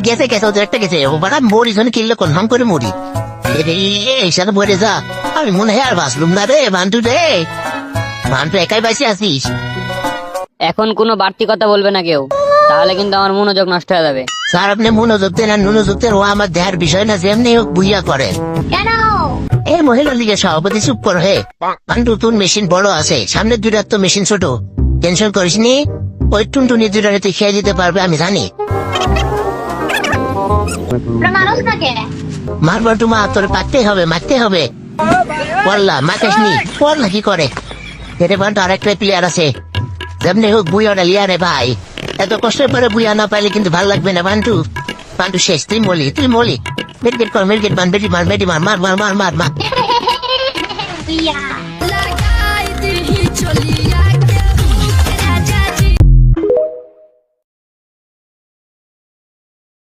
গেছে গেছে ওদের একটা গেছে ও বাড়া মরি জন্য কিনলে কনফার্ম করে মরি এইসাথে মরে যা আমি মনে হয় আর বাঁচলুম না রে মান্টু একাই বাঁচে আছিস। এখন কোনো বাড়তি কথা বলবে না কেউ, তাহলে কিন্তু আমার মনোযোগ নষ্ট হয়ে যাবে। স্যার আপনি মনোযোগ দেন আর মনোযোগ দেন, ও আমার দেহার বিষয় না, যেমনি হোক বুইয়া করেন। কেন? এই মহিলা লীগের সভাপতি চুপ কর হে। মান্টু তোর মেশিন বড় আছে, সামনের দুইটার তো মেশিন ছোট, টেনশন করিস নি, ওই টুনটুনি দুইটারে তুই খেয়ে দিতে পারবে আমি জানি। মানুষ নাকি? মারবার টুমা তোর মারতে হবে বললা মাকেশ নি পড়লা কি করে এতে পান্টু আরেকটা প্লেয়ার আছে, যেমনি হোক বুইয়াটা লিয়া রে ভাই, এত কষ্টের পরে বুইয়া না পাইলে কিন্তু ভালো লাগবে না। পান্টু শেষ, তুই মলি মেডিকেট কর, মেডিকেট মার, বেটি মার, মার মার মার মার মার মার। ইয়া